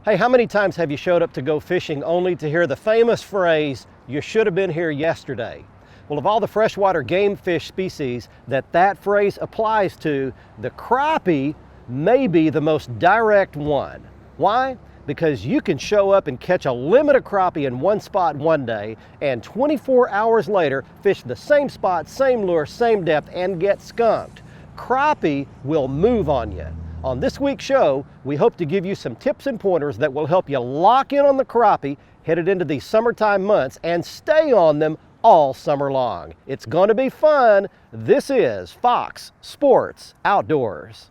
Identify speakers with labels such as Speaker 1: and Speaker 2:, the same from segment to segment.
Speaker 1: Hey, how many times have you showed up to go fishing only to hear the famous phrase, "You should have been here yesterday"? Well, of all the freshwater game fish species that phrase applies to, the crappie may be the most direct one. Why? Because you can show up and catch a limit of crappie in one spot one day, and 24 hours later, fish the same spot, same lure, same depth, and get skunked. Crappie will move on you. On this week's show, we hope to give you some tips and pointers that will help you lock in on the crappie headed into these summertime months and stay on them all summer long. It's going to be fun. This is Fox Sports Outdoors.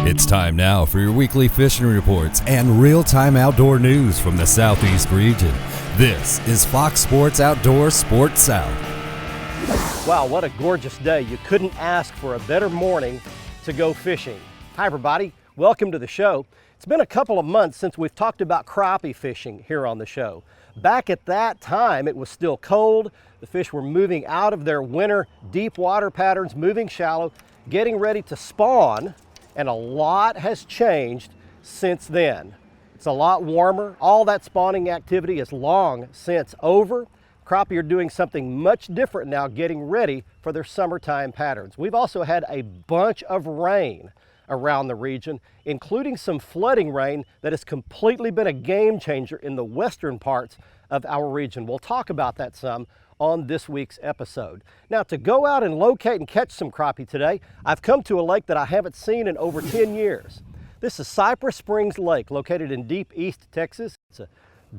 Speaker 2: It's time now for your weekly fishing reports and real-time outdoor news from the Southeast region. This is Fox Sports Outdoors Sports South.
Speaker 1: Wow, what a gorgeous day. You couldn't ask for a better morning to go fishing. Hi everybody, welcome to the show. It's been a couple of months since we've talked about crappie fishing here on the show. Back at that time, it was still cold. The fish were moving out of their winter deep water patterns, moving shallow, getting ready to spawn, and a lot has changed since then. It's a lot warmer. All that spawning activity is long since over. Crappie are doing something much different now, getting ready for their summertime patterns. We've also had a bunch of rain around the region, including some flooding rain that has completely been a game changer in the western parts of our region. We'll talk about that some on this week's episode. Now, to go out and locate and catch some crappie today, I've come to a lake that I haven't seen in over 10 years. This is Cypress Springs Lake, located in deep East Texas. It's a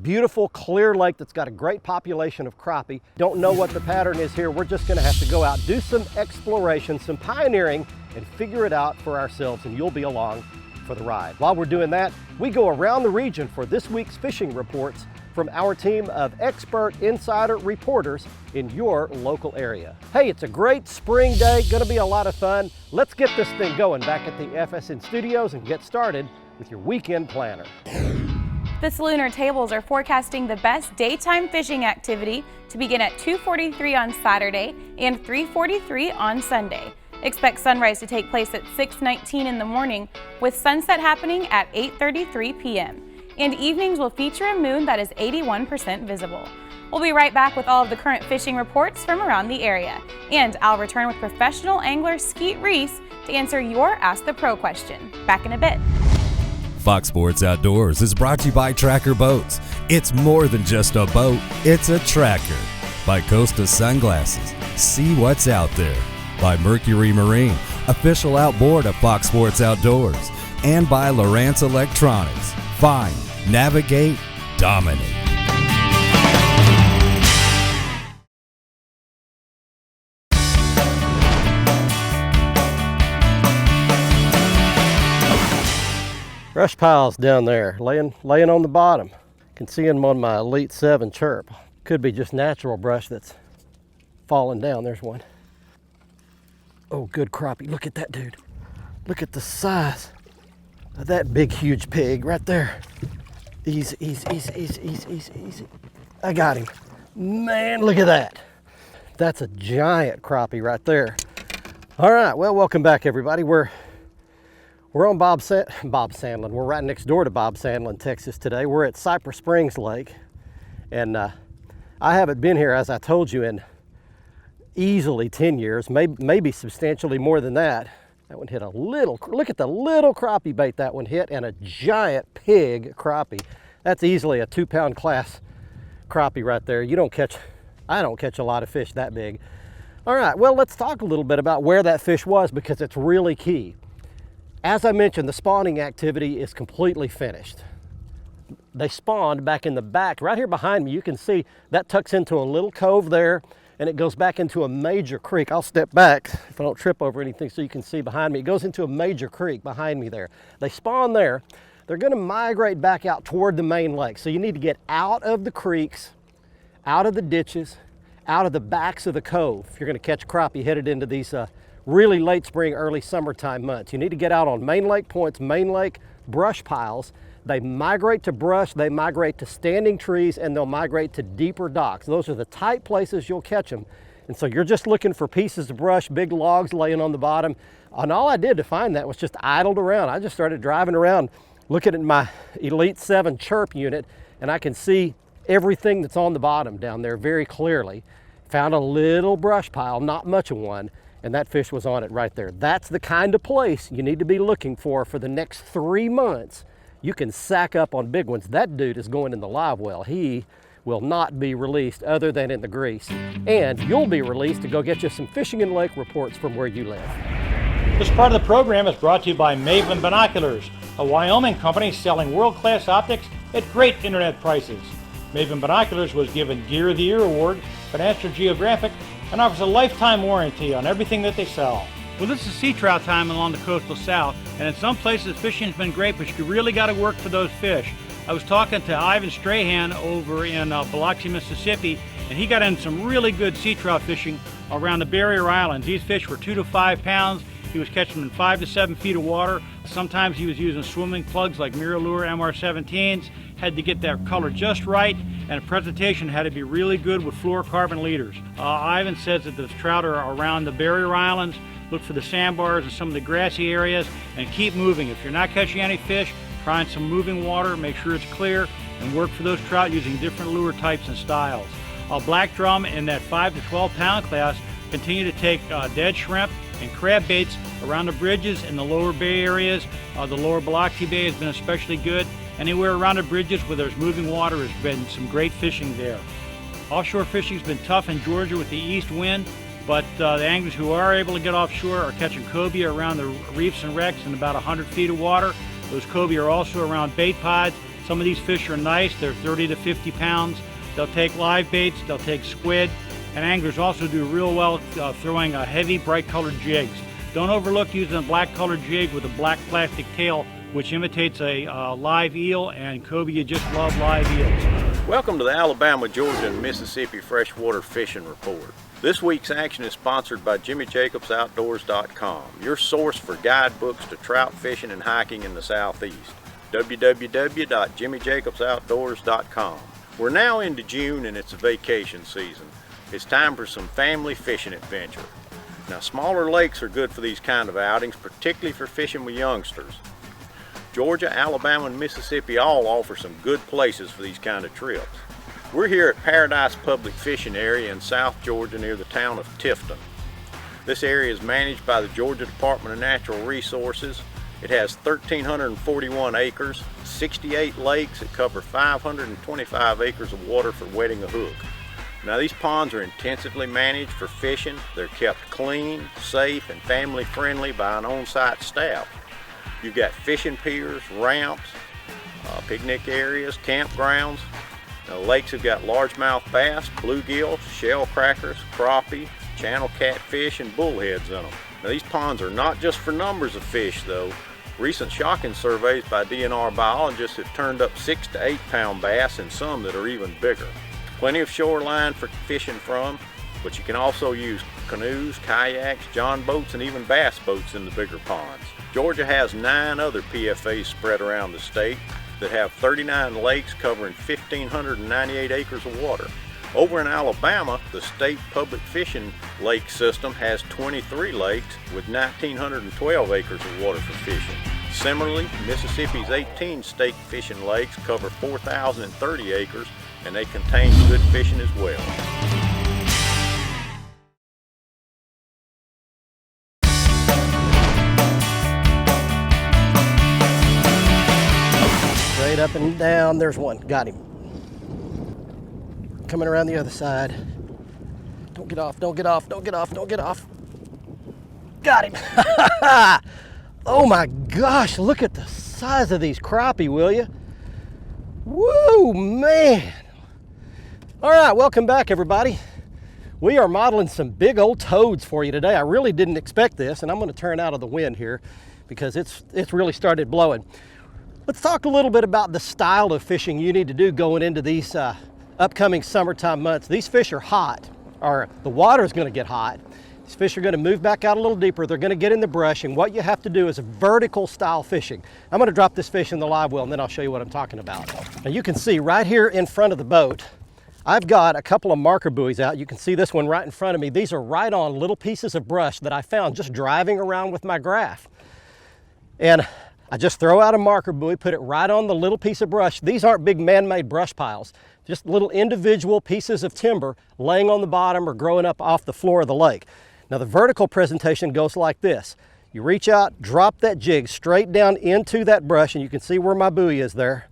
Speaker 1: beautiful, clear lake that's got a great population of crappie. Don't know what the pattern is here. We're just gonna have to go out, do some exploration, some pioneering, and figure it out for ourselves, and you'll be along for the ride. While we're doing that, we go around the region for this week's fishing reports from our team of expert insider reporters in your local area. Hey, it's a great spring day, gonna be a lot of fun. Let's get this thing going back at the FSN studios and get started with your weekend planner.
Speaker 3: The Lunar tables are forecasting the best daytime fishing activity to begin at 2:43 on Saturday and 3:43 on Sunday. Expect sunrise to take place at 6:19 in the morning, with sunset happening at 8:33 p.m. And evenings will feature a moon that is 81% visible. We'll be right back with all of the current fishing reports from around the area. And I'll return with professional angler Skeet Reese to answer your Ask the Pro question. Back in a bit.
Speaker 2: Fox Sports Outdoors is brought to you by Tracker Boats. It's more than just a boat, it's a tracker. By Costa Sunglasses, see what's out there. By Mercury Marine, official outboard of Fox Sports Outdoors. And by Lowrance Electronics, find, navigate, dominate.
Speaker 1: Brush piles down there, laying on the bottom. Can see them on my Elite 7 Chirp. Could be just natural brush that's falling down. There's one. Oh, good crappie. Look at that dude. Look at the size of that big, huge pig right there. Easy, easy, easy, easy, easy, easy, easy. I got him. Man, look at that. That's a giant crappie right there. All right, well, welcome back, everybody. We're on Bob Sandlin. We're right next door to Bob Sandlin, Texas today. We're at Cypress Springs Lake. And I haven't been here, as I told you, in easily 10 years, maybe substantially more than that. That one hit a little, look at the little crappie bait that one hit, and a giant pig crappie. That's easily a 2-pound class crappie right there. I don't catch a lot of fish that big. All right, well, let's talk a little bit about where that fish was, because it's really key. As I mentioned, the spawning activity is completely finished. They spawned back in the back. Right here behind me, you can see that tucks into a little cove there, and it goes back into a major creek. I'll step back if I don't trip over anything so you can see behind me. It goes into a major creek behind me there. They spawn there. They're gonna migrate back out toward the main lake. So you need to get out of the creeks, out of the ditches, out of the backs of the cove. If you're gonna catch crappie headed into these really late spring, early summertime months. You need to get out on main lake points, main lake brush piles. They migrate to brush, they migrate to standing trees, and they'll migrate to deeper docks. Those are the tight places you'll catch them. And so you're just looking for pieces of brush, big logs laying on the bottom. And all I did to find that was just idled around. I just started driving around looking at my Elite 7 Chirp unit, and I can see everything that's on the bottom down there very clearly. Found a little brush pile, not much of one, and that fish was on it right there. That's the kind of place you need to be looking for the next 3 months. You can sack up on big ones. That dude is going in the live well. He will not be released other than in the grease. And you'll be released to go get you some fishing and lake reports from where you live.
Speaker 4: This part of the program is brought to you by Maven Binoculars, a Wyoming company selling world-class optics at great internet prices. Maven Binoculars was given Gear of the Year award by National Geographic and offers a lifetime warranty on everything that they sell. Well, this is sea trout time along the coastal south, and in some places fishing's been great, but you really got to work for those fish. I was talking to Ivan Strahan over in Biloxi, Mississippi, and he got in some really good sea trout fishing around the barrier islands. These fish were 2 to 5 pounds. He was catching them in 5 to 7 feet of water. Sometimes he was using swimming plugs like MirrOlure MR17s. Had to get that color just right, and the presentation had to be really good with fluorocarbon leaders. Ivan says that the trout are around the barrier islands. Look for the sandbars and some of the grassy areas and keep moving. If you're not catching any fish, try in some moving water, make sure it's clear, and work for those trout using different lure types and styles. Black drum in that 5 to 12 pound class continue to take dead shrimp and crab baits around the bridges in the lower bay areas. The lower Biloxi Bay has been especially good. Anywhere around the bridges where there's moving water has been some great fishing there. Offshore fishing's been tough in Georgia with the east wind, but the anglers who are able to get offshore are catching cobia around the reefs and wrecks in about 100 feet of water. Those cobia are also around bait pods. Some of these fish are nice. They're 30 to 50 pounds. They'll take live baits, they'll take squid, and anglers also do real well throwing heavy, bright-colored jigs. Don't overlook using a black-colored jig with a black plastic tail, which imitates a live eel, and cobia just love live eels.
Speaker 5: Welcome to the Alabama, Georgia, and Mississippi Freshwater Fishing Report. This week's action is sponsored by JimmyJacobsOutdoors.com, your source for guidebooks to trout fishing and hiking in the Southeast. www.JimmyJacobsOutdoors.com. We're now into June and it's a vacation season. It's time for some family fishing adventure. Now, smaller lakes are good for these kind of outings, particularly for fishing with youngsters. Georgia, Alabama, and Mississippi all offer some good places for these kind of trips. We're here at Paradise Public Fishing Area in South Georgia near the town of Tifton. This area is managed by the Georgia Department of Natural Resources. It has 1,341 acres, 68 lakes that cover 525 acres of water for wetting a hook. Now, these ponds are intensively managed for fishing. They're kept clean, safe, and family friendly by an on-site staff. You've got fishing piers, ramps, picnic areas, campgrounds. Now, the lakes have got largemouth bass, bluegill, shell crackers, crappie, channel catfish, and bullheads in them. Now, these ponds are not just for numbers of fish though. Recent shocking surveys by DNR biologists have turned up 6 to 8 pound bass and some that are even bigger. Plenty of shoreline for fishing from, but you can also use canoes, kayaks, john boats, and even bass boats in the bigger ponds. Georgia has 9 other PFAs spread around the state that have 39 lakes covering 1,598 acres of water. Over in Alabama, the state public fishing lake system has 23 lakes with 1,912 acres of water for fishing. Similarly, Mississippi's 18 state fishing lakes cover 4,030 acres, and they contain good fishing as well.
Speaker 1: Straight up and down, there's one, got him. Coming around the other side. Don't get off, don't get off, don't get off, don't get off. Got him. Oh my gosh, look at the size of these crappie, will you? Woo, man. All right, welcome back everybody. We are modeling some big old toads for you today. I really didn't expect this, and I'm gonna turn out of the wind here because it's really started blowing. Let's talk a little bit about the style of fishing you need to do going into these upcoming summertime months. These fish are hot, or the water is going to get hot. These fish are going to move back out a little deeper. They're going to get in the brush, and what you have to do is vertical style fishing. I'm going to drop this fish in the live well, and then I'll show you what I'm talking about. Now you can see right here in front of the boat, I've got a couple of marker buoys out. You can see this one right in front of me. These are right on little pieces of brush that I found just driving around with my graph. And I just throw out a marker buoy, put it right on the little piece of brush. These aren't big man-made brush piles, just little individual pieces of timber laying on the bottom or growing up off the floor of the lake. Now the vertical presentation goes like this. You reach out, drop that jig straight down into that brush, and you can see where my buoy is there.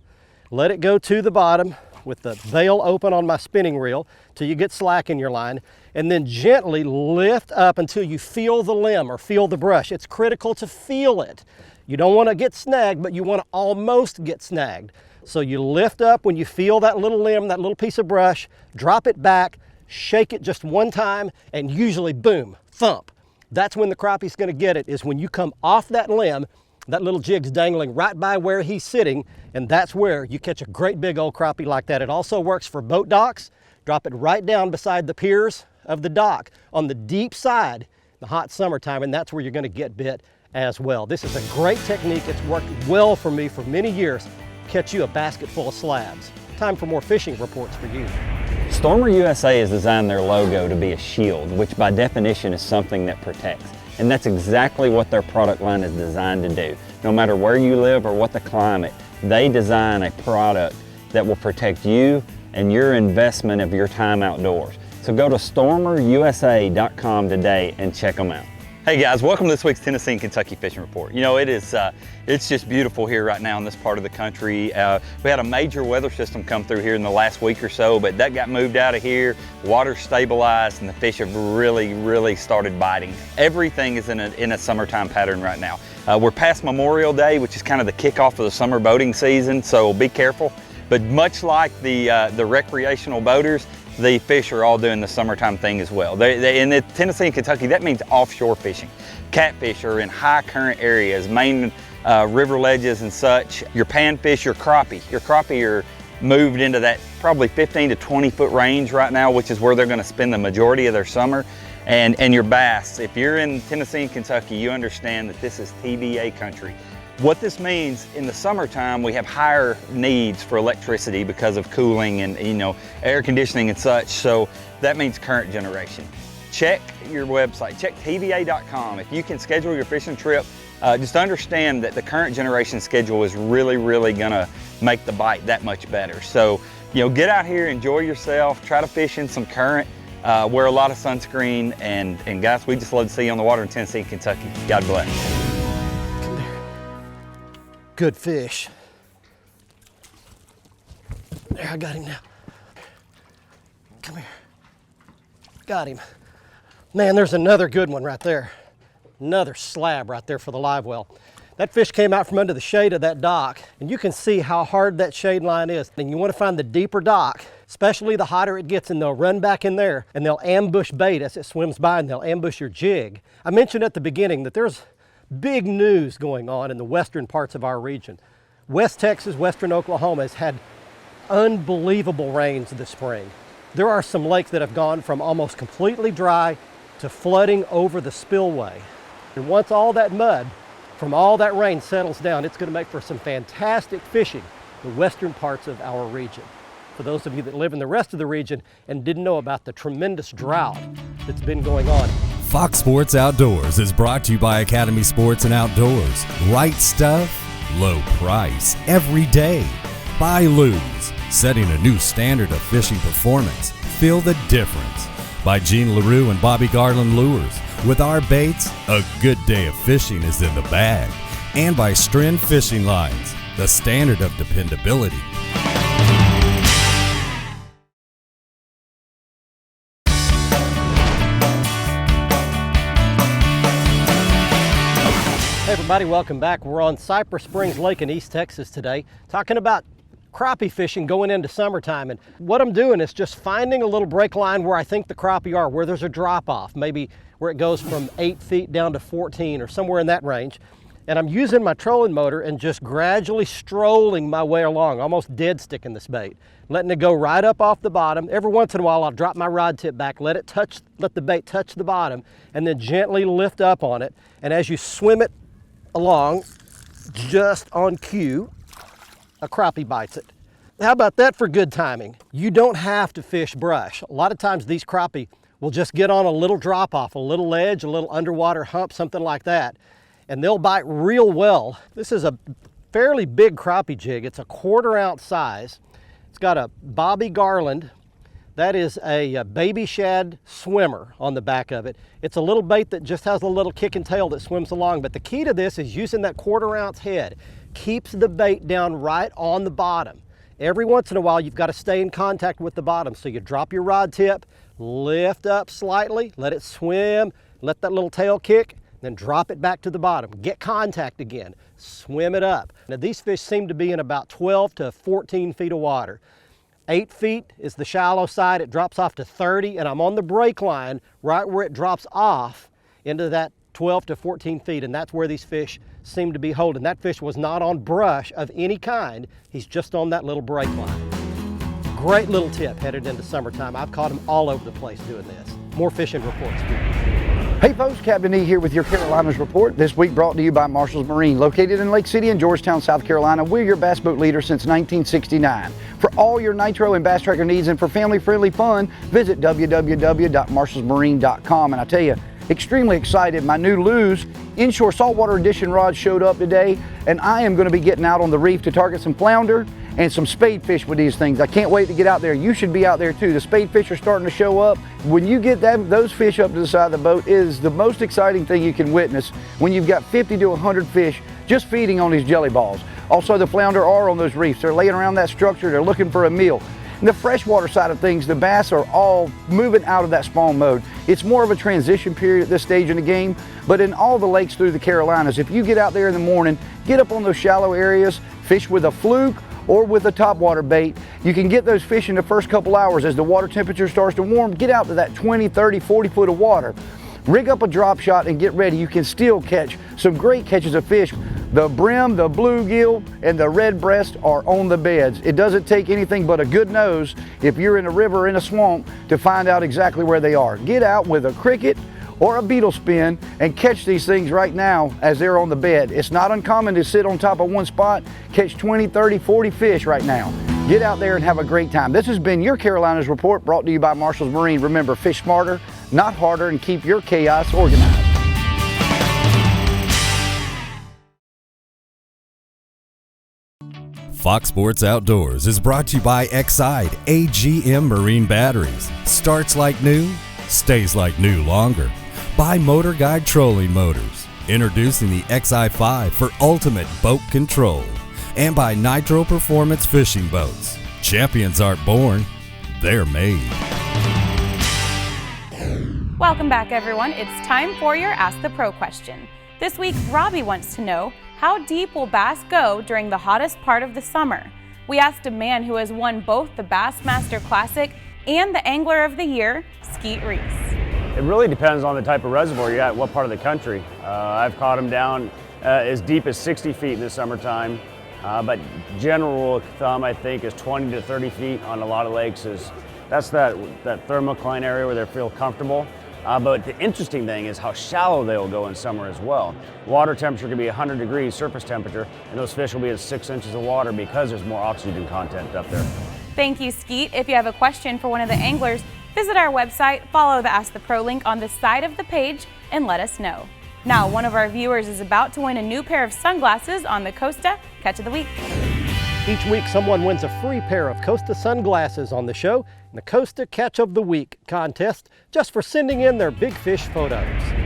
Speaker 1: Let it go to the bottom with the bail open on my spinning reel till you get slack in your line, and then gently lift up until you feel the limb or feel the brush. It's critical to feel it. You don't want to get snagged, but you want to almost get snagged. So you lift up when you feel that little limb, that little piece of brush, drop it back, shake it just one time, and usually boom, thump. That's when the crappie's going to get it, is when you come off that limb, that little jig's dangling right by where he's sitting, and that's where you catch a great big old crappie like that. It also works for boat docks. Drop it right down beside the piers of the dock on the deep side in the hot summertime, and that's where you're going to get bit as well. This is a great technique. It's worked well for me for many years. Catch you a basket full of slabs. Time for more fishing reports for you.
Speaker 6: Stormer USA has designed their logo to be a shield, which by definition is something that protects. And that's exactly what their product line is designed to do. No matter where you live or what the climate, they design a product that will protect you and your investment of your time outdoors. So go to stormerusa.com today and check them out.
Speaker 7: Hey guys, welcome to this week's Tennessee and Kentucky Fishing Report. You know, it's just beautiful here right now in this part of the country. We had a major weather system come through here in the last week or so, but that got moved out of here, water stabilized, and the fish have really started biting. Everything is in a summertime pattern right now. We're past Memorial Day, which is kind of the kickoff of the summer boating season, so be careful. But much like the recreational boaters, the fish are all doing the summertime thing as well. In the Tennessee and Kentucky, that means offshore fishing. Catfish are in high current areas, main river ledges and such. Your panfish, your crappie are moved into that probably 15 to 20 foot range right now, which is where they're gonna spend the majority of their summer. And your bass, if you're in Tennessee and Kentucky, you understand that this is TBA country. What this means, in the summertime, we have higher needs for electricity because of cooling and air conditioning and such, so that means current generation. Check your website, check tva.com. If you can schedule your fishing trip, just understand that the current generation schedule is really gonna make the bite that much better. So, get out here, enjoy yourself, try to fish in some current, wear a lot of sunscreen, and guys, we just love to see you on the water in Tennessee and Kentucky. God bless.
Speaker 1: Good fish. There, I got him now. Come here. Got him. Man, there's another good one right there. Another slab right there for the live well. That fish came out from under the shade of that dock, and you can see how hard that shade line is. And you want to find the deeper dock, especially the hotter it gets, and they'll run back in there and they'll ambush bait as it swims by, and they'll ambush your jig. I mentioned at the beginning that there's big news going on in the western parts of our region. West Texas, western Oklahoma has had unbelievable rains this spring. There are some lakes that have gone from almost completely dry to flooding over the spillway. And once all that mud from all that rain settles down, it's going to make for some fantastic fishing in the western parts of our region. For those of you that live in the rest of the region and didn't know about the tremendous drought that's been going on.
Speaker 2: Fox Sports Outdoors is brought to you by Academy Sports and Outdoors. Right stuff, low price, every day. Buy, lose, setting a new standard of fishing performance. Feel the difference. By Gene LaRue and Bobby Garland Lures. With our baits, a good day of fishing is in the bag. And by Stren Fishing Lines, the standard of dependability.
Speaker 1: Hey everybody, welcome back. We're on Cypress Springs Lake in East Texas today, talking about crappie fishing going into summertime. And what I'm doing is just finding a little break line where I think the crappie are, where there's a drop off, maybe where it goes from 8 feet down to 14 or somewhere in that range. And I'm using my trolling motor and just gradually strolling my way along, almost dead sticking this bait, letting it go right up off the bottom. Every once in a while, I'll drop my rod tip back, let the bait touch the bottom, and then gently lift up on it. And as you swim it along, just on cue, a crappie bites it. How about that for good timing? You don't have to fish brush. A lot of times these crappie will just get on a little drop off, a little ledge, a little underwater hump, something like that, and they'll bite real well. This is a fairly big crappie jig. It's a 1/4 ounce size. It's got a bobby garland. That is a baby shad swimmer on the back of it. It's a little bait that just has a little kick and tail that swims along, but the key to this is using that 1/4 ounce head. Keeps the bait down right on the bottom. Every once in a while, you've got to stay in contact with the bottom. So you drop your rod tip, lift up slightly, let it swim, let that little tail kick, then drop it back to the bottom. Get contact again, swim it up. Now these fish seem to be in about 12 to 14 feet of water. 8 feet is the shallow side, it drops off to 30, and I'm on the break line right where it drops off into that 12 to 14 feet, and that's where these fish seem to be holding. That fish was not on brush of any kind. He's just on that little break line. Great little tip headed into summertime. I've caught them all over the place doing this. More fishing reports.
Speaker 8: Hey folks, Captain E here with your Carolinas report. This week brought to you by Marshall's Marine, located in Lake City and Georgetown, South Carolina. We're your bass boat leader since 1969. For all your nitro and bass tracker needs and for family-friendly fun, visit www.marshallsmarine.com. And I tell you, extremely excited. My new Lew's Inshore Saltwater Edition rod showed up today, and I am going to be getting out on the reef to target some flounder and some spade fish with these things. I can't wait to get out there. You should be out there too. The spade fish are starting to show up. When you get those fish up to the side of the boat, it is the most exciting thing you can witness when you've got 50 to 100 fish just feeding on these jelly balls. Also, the flounder are on those reefs. They're laying around that structure. They're looking for a meal. And the freshwater side of things, the bass are all moving out of that spawn mode. It's more of a transition period at this stage in the game, but in all the lakes through the Carolinas, if you get out there in the morning, get up on those shallow areas, fish with a fluke or with a topwater bait, you can get those fish in the first couple hours. As the water temperature starts to warm, get out to that 20, 30, 40 foot of water. Rig up a drop shot and get ready. You can still catch some great catches of fish. The brim, the bluegill, and the red breast are on the beds. It doesn't take anything but a good nose if you're in a river or in a swamp to find out exactly where they are. Get out with a cricket or a beetle spin and catch these things right now as they're on the bed. It's not uncommon to sit on top of one spot, catch 20, 30, 40 fish right now. Get out there and have a great time. This has been your Carolinas Report, brought to you by Marshall's Marine. Remember, fish smarter, not harder, and keep your chaos organized.
Speaker 2: Fox Sports Outdoors is brought to you by Exide AGM Marine Batteries. Starts like new, stays like new longer. By Motor Guide Trolling Motors, introducing the XI5 for ultimate boat control. And by Nitro Performance Fishing Boats. Champions aren't born, they're made.
Speaker 3: Welcome back, everyone. It's time for your Ask the Pro question. This week, Robbie wants to know, how deep will bass go during the hottest part of the summer? We asked a man who has won both the Bassmaster Classic and the Angler of the Year, Skeet Reese.
Speaker 9: It really depends on the type of reservoir you're at, what part of the country. I've caught them down as deep as 60 feet in the summertime, but general rule of thumb, I think, is 20 to 30 feet on a lot of lakes. That's that thermocline area where they feel comfortable. But the interesting thing is how shallow they will go in summer as well. Water temperature can be 100 degrees surface temperature, and those fish will be in 6 inches of water because there's more oxygen content up there.
Speaker 3: Thank you, Skeet. If you have a question for one of the anglers, visit our website, follow the Ask the Pro link on the side of the page, and let us know. Now, one of our viewers is about to win a new pair of sunglasses on the Costa Catch of the Week.
Speaker 1: Each week, someone wins a free pair of Costa sunglasses on the show in the Costa Catch of the Week contest just for sending in their big fish photos.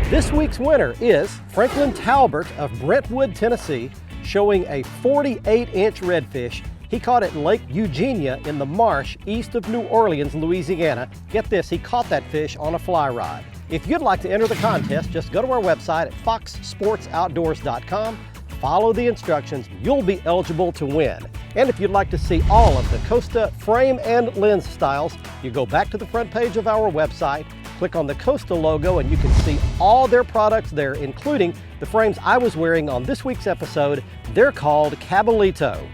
Speaker 1: This week's winner is Franklin Talbert of Brentwood, Tennessee, showing a 48-inch redfish he caught at Lake Eugenia in the marsh east of New Orleans, Louisiana. Get this, he caught that fish on a fly rod. If you'd like to enter the contest, just go to our website at foxsportsoutdoors.com. Follow the instructions, you'll be eligible to win. And if you'd like to see all of the Costa frame and lens styles, you go back to the front page of our website, click on the Costa logo, and you can see all their products there, including the frames I was wearing on this week's episode. They're called Cabalito.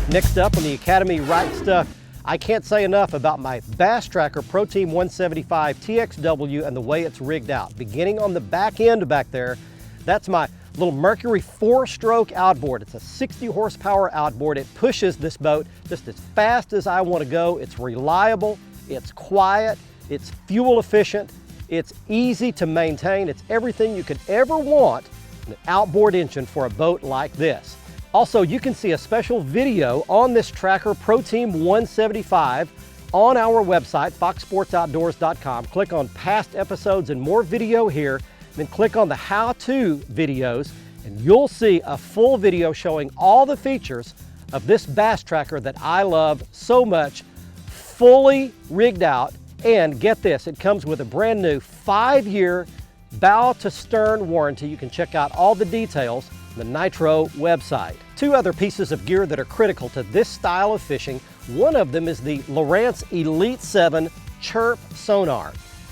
Speaker 1: Next up on the Academy Right Stuff, I can't say enough about my Bass Tracker Pro Team 175 TXW and the way it's rigged out. Beginning on the back end back there, that's my Little Mercury 4-stroke outboard. It's a 60 horsepower outboard. It pushes this boat just as fast as I want to go. It's reliable, it's quiet, it's fuel efficient, it's easy to maintain. It's everything you could ever want in an outboard engine for a boat like this. Also, you can see a special video on this Tracker Pro Team 175 on our website, foxsportsoutdoors.com. Click on past episodes and more video here. Then click on the how-to videos and you'll see a full video showing all the features of this bass tracker that I love so much, fully rigged out. And get this, it comes with a brand new 5-year bow to stern warranty. You can check out all the details on the Nitro website. 2 other pieces of gear that are critical to this style of fishing. One of them is the Lowrance Elite 7 Chirp Sonar.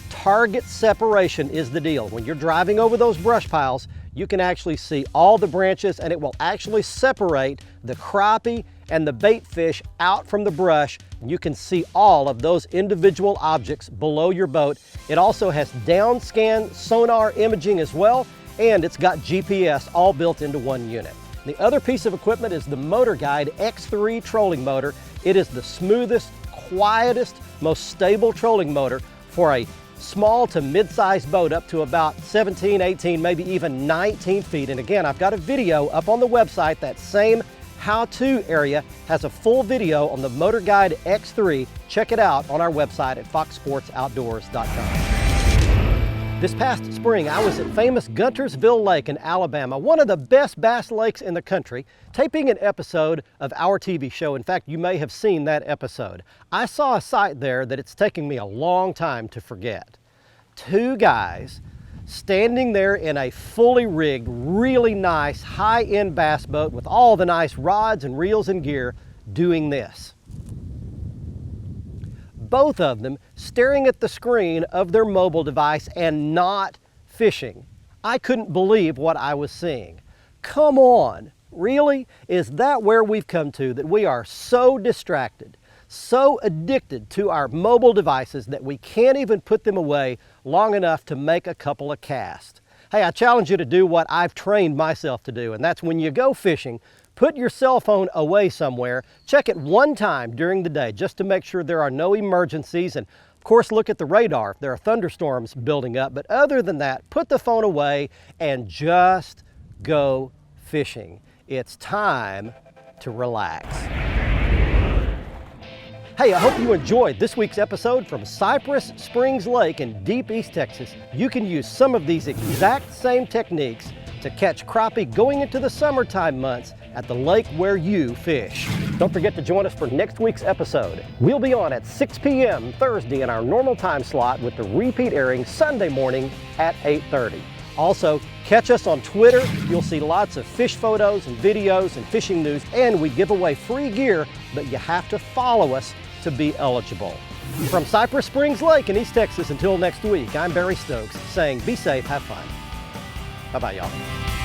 Speaker 1: Target separation is the deal. When you're driving over those brush piles, you can actually see all the branches and it will actually separate the crappie and the bait fish out from the brush. And you can see all of those individual objects below your boat. It also has down scan sonar imaging as well, and it's got GPS all built into one unit. The other piece of equipment is the Motor Guide X3 trolling motor. It is the smoothest, quietest, most stable trolling motor for a small to mid-sized boat up to about 17, 18, maybe even 19 feet. And again, I've got a video up on the website. That same how-to area has a full video on the Motor Guide X3. Check it out on our website at foxsportsoutdoors.com. This past spring, I was at famous Guntersville Lake in Alabama, one of the best bass lakes in the country, taping an episode of our TV show. In fact, you may have seen that episode. I saw a sight there that it's taking me a long time to forget. 2 guys standing there in a fully rigged, really nice, high-end bass boat with all the nice rods and reels and gear doing this. Both of them staring at the screen of their mobile device and not fishing. I couldn't believe what I was seeing. Come on, really? Is that where we've come to, that we are so distracted, so addicted to our mobile devices that we can't even put them away long enough to make a couple of casts? Hey, I challenge you to do what I've trained myself to do, and that's when you go fishing, put your cell phone away somewhere, check it one time during the day just to make sure there are no emergencies, and of course look at the radar if there are thunderstorms building up. But other than that, put the phone away and just go fishing. It's time to relax. Hey, I hope you enjoyed this week's episode from Cypress Springs Lake in deep East Texas. You can use some of these exact same techniques to catch crappie going into the summertime months at the lake where you fish. Don't forget to join us for next week's episode. We'll be on at 6 p.m. Thursday in our normal time slot with the repeat airing Sunday morning at 8:30. Also, catch us on Twitter. You'll see lots of fish photos and videos and fishing news, and we give away free gear, but you have to follow us to be eligible. From Cypress Springs Lake in East Texas, until next week, I'm Barry Stokes saying be safe, have fun. Bye-bye, y'all.